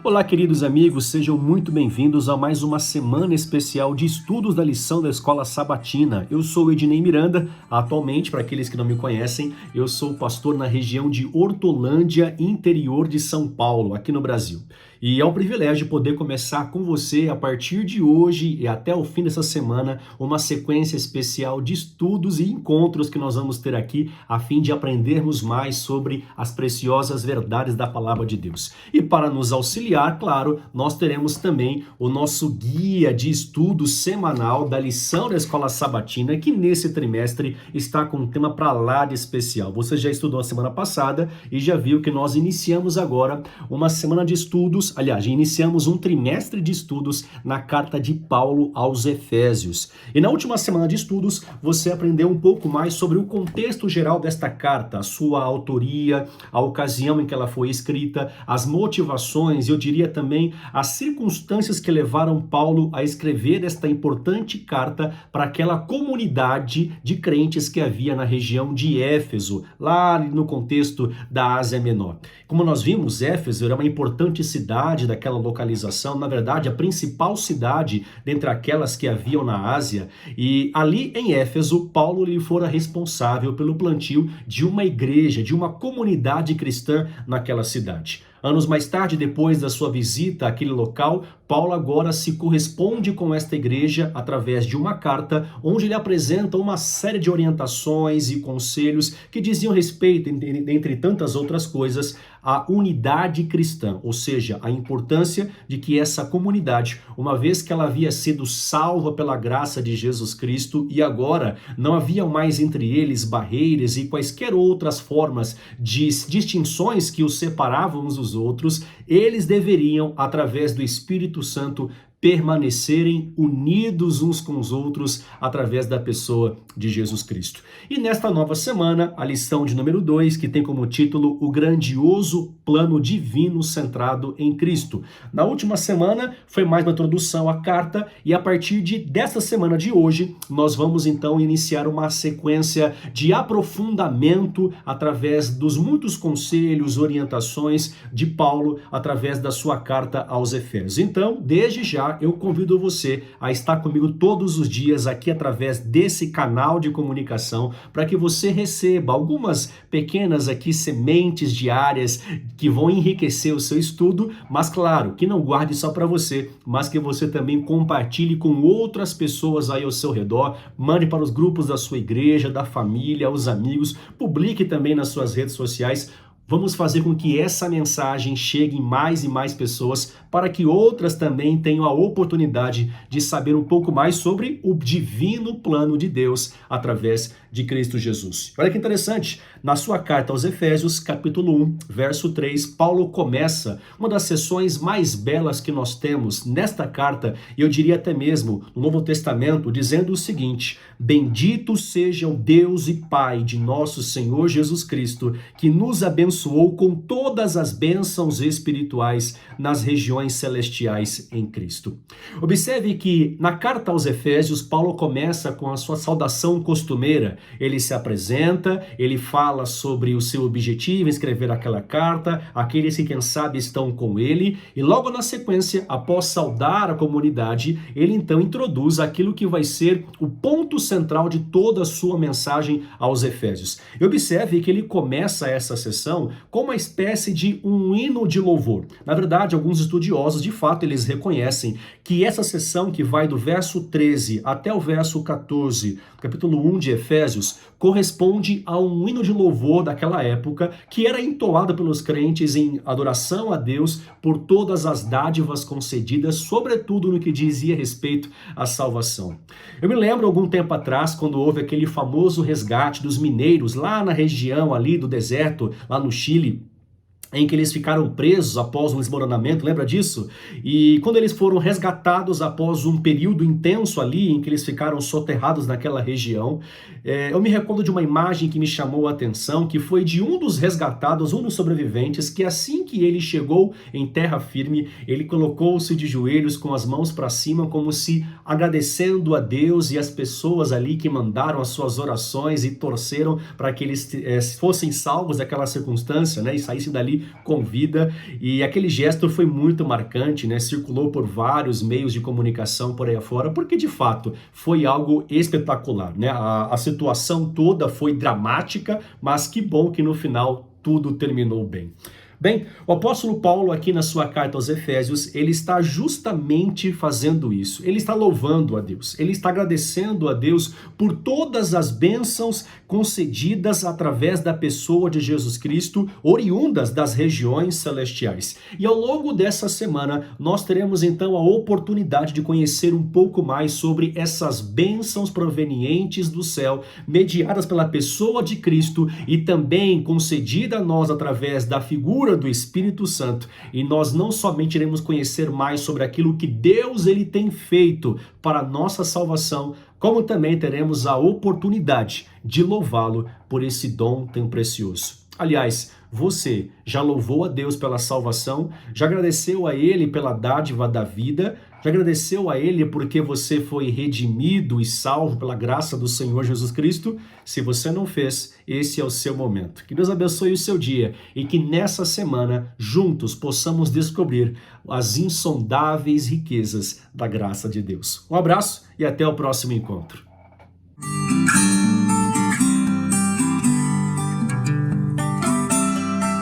Olá, queridos amigos, sejam muito bem-vindos a mais uma semana especial de estudos da lição da Escola Sabatina. Eu sou Ednei Miranda, atualmente, para aqueles que não me conhecem, eu sou pastor na região de Hortolândia, interior de São Paulo, aqui no Brasil. E é um privilégio poder começar com você, a partir de hoje e até o fim dessa semana, uma sequência especial de estudos e encontros que nós vamos ter aqui, a fim de aprendermos mais sobre as preciosas verdades da Palavra de Deus. E para nos auxiliar, claro, nós teremos também o nosso guia de estudo semanal da lição da Escola Sabatina, que nesse trimestre está com um tema para lá de especial. Você já estudou a semana passada e já viu que nós iniciamos agora uma semana de estudos, aliás, iniciamos um trimestre de estudos na carta de Paulo aos Efésios. E na última semana de estudos, você aprendeu um pouco mais sobre o contexto geral desta carta, a sua autoria, a ocasião em que ela foi escrita, as motivações, eu diria também as circunstâncias que levaram Paulo a escrever esta importante carta para aquela comunidade de crentes que havia na região de Éfeso, lá no contexto da Ásia Menor. Como nós vimos, Éfeso era uma importante cidade daquela localização, na verdade a principal cidade dentre aquelas que haviam na Ásia, e ali em Éfeso, Paulo lhe fora responsável pelo plantio de uma igreja, de uma comunidade cristã naquela cidade. Anos mais tarde, depois da sua visita àquele local, Paulo agora se corresponde com esta igreja através de uma carta onde ele apresenta uma série de orientações e conselhos que diziam respeito, entre tantas outras coisas, à unidade cristã, ou seja, a importância de que essa comunidade, uma vez que ela havia sido salva pela graça de Jesus Cristo e agora não havia mais entre eles barreiras e quaisquer outras formas de distinções que os separavam uns dos outros, eles deveriam, através do Espírito Santo, permanecerem unidos uns com os outros através da pessoa de Jesus Cristo. E nesta nova semana, a lição de número 2, que tem como título O Grandioso Plano Divino Centrado em Cristo. Na última semana foi mais uma introdução à carta e a partir desta semana de hoje, nós vamos então iniciar uma sequência de aprofundamento através dos muitos conselhos, orientações de Paulo através da sua carta aos Efésios. Então, desde já, eu convido você a estar comigo todos os dias aqui através desse canal de comunicação para que você receba algumas pequenas aqui sementes diárias que vão enriquecer o seu estudo, mas claro, que não guarde só para você, mas que você também compartilhe com outras pessoas aí ao seu redor, mande para os grupos da sua igreja, da família, os amigos, publique também nas suas redes sociais. Vamos fazer com que essa mensagem chegue em mais e mais pessoas para que outras também tenham a oportunidade de saber um pouco mais sobre o divino plano de Deus através de Cristo Jesus. Olha que interessante, na sua carta aos Efésios, capítulo 1, verso 3, Paulo começa uma das sessões mais belas que nós temos nesta carta, e eu diria até mesmo no Novo Testamento, dizendo o seguinte: Bendito seja o Deus e Pai de nosso Senhor Jesus Cristo, que nos abençoou com todas as bênçãos espirituais nas regiões celestiais em Cristo. Observe que na carta aos Efésios, Paulo começa com a sua saudação costumeira. Ele se apresenta, ele fala sobre o seu objetivo em escrever aquela carta, aqueles que quem sabe estão com ele, e logo na sequência, após saudar a comunidade, ele então introduz aquilo que vai ser o ponto central de toda a sua mensagem aos Efésios. E observe que ele começa essa sessão com uma espécie de um hino de louvor. Na verdade, alguns estudiosos, de fato, eles reconhecem que essa sessão que vai do verso 13 até o verso 14, capítulo 1 de Efésios, corresponde a um hino de louvor daquela época que era entoado pelos crentes em adoração a Deus por todas as dádivas concedidas, sobretudo no que dizia respeito à salvação. Eu me lembro algum tempo atrás, quando houve aquele famoso resgate dos mineiros lá na região ali do deserto, lá no Chile, em que eles ficaram presos após um desmoronamento, lembra disso? E quando eles foram resgatados após um período intenso ali, em que eles ficaram soterrados naquela região, eu me recordo de uma imagem que me chamou a atenção, que foi de um dos resgatados, um dos sobreviventes, que assim que ele chegou em terra firme, ele colocou-se de joelhos com as mãos para cima, como se agradecendo a Deus e as pessoas ali que mandaram as suas orações e torceram para que eles fossem salvos daquela circunstância, né, e saíssem dali ali com vida, e aquele gesto foi muito marcante, né? Circulou por vários meios de comunicação por aí afora, porque de fato foi algo espetacular, né? A situação toda foi dramática, mas que bom que no final tudo terminou bem. Bem, o apóstolo Paulo aqui na sua carta aos Efésios, ele está justamente fazendo isso. Ele está louvando a Deus, ele está agradecendo a Deus por todas as bênçãos concedidas através da pessoa de Jesus Cristo, oriundas das regiões celestiais. E ao longo dessa semana, nós teremos então a oportunidade de conhecer um pouco mais sobre essas bênçãos provenientes do céu, mediadas pela pessoa de Cristo e também concedida a nós através da figura do Espírito Santo, e nós não somente iremos conhecer mais sobre aquilo que Deus ele tem feito para a nossa salvação, como também teremos a oportunidade de louvá-lo por esse dom tão precioso. Aliás, você já louvou a Deus pela salvação? Já agradeceu a Ele pela dádiva da vida? Já agradeceu a Ele porque você foi redimido e salvo pela graça do Senhor Jesus Cristo? Se você não fez, esse é o seu momento. Que Deus abençoe o seu dia e que nessa semana, juntos, possamos descobrir as insondáveis riquezas da graça de Deus. Um abraço e até o próximo encontro.